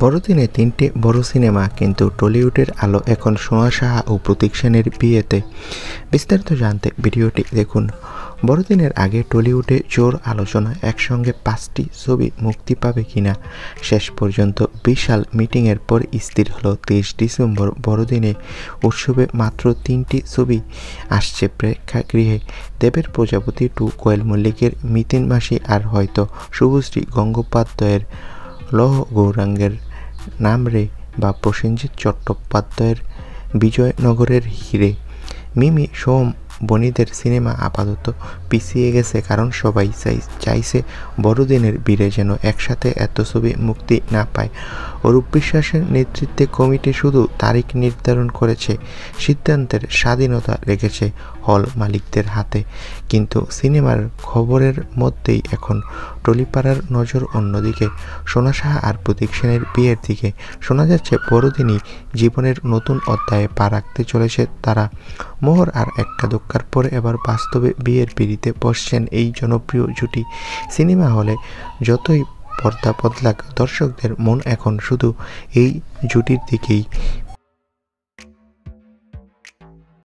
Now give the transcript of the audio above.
বড়দিনে ৩টে বড় সিনেমা, কিন্তু টলিউডের আলো এখন সোনা সাহা ও প্রতীক সেনের বিয়েতে। বিস্তারিত জানতে ভিডিওটি দেখুন। বড়দিনের আগে টলিউডে জোর আলোচনা, একসঙ্গে 5টি ছবি মুক্তি পাবে কিনা। শেষ পর্যন্ত বিশাল মিটিংয়ের পর স্থির হলো 23 ডিসেম্বর বড়দিনে উৎসবে মাত্র 3টি ছবি আসছে প্রেক্ষাগৃহে। দেবের প্রজাপতি 2, কোয়েল মল্লিকের মিতিন মাসি আর হয়তো শুভশ্রী গঙ্গোপাধ্যায়ের লহ গৌরাঙ্গের নাম রে বা প্রসেনজিৎ চট্টোপাধ্যায়ের বিজয়নগরের হিরে। মিমি সোম বনিদের সিনেমা আপাতত পিছিয়ে গেছে, কারণ সবাই চাইছে বড়দিনের ভিড়ে যেন একসাথে এত ছবি মুক্তি না পায়। অরূপ বিশ্বাসের নেতৃত্বে কমিটি শুধু তারিখ নির্ধারণ করেছে, সিদ্ধান্তের স্বাধীনতা রেখেছে হল মালিকদের হাতে। কিন্তু সিনেমার খবরের মধ্যেই এখন টলিপাড়ার নজর অন্যদিকে, সোনা সাহা আর প্রতীক সেনের বিয়ের দিকে। শোনা যাচ্ছে বড়দিনই জীবনের নতুন অধ্যায়ে পা রাখতে চলেছে তারা। মোহর আর একটা ধাক্কার পরে এবার বাস্তবে বিয়ের পিঁড়িতে বসছেন এই জনপ্রিয় জুটি। সিনেমা হলে যতই পর্দা বদলাক, দর্শকদের মন এখন শুধু এই জুটির দিকেই।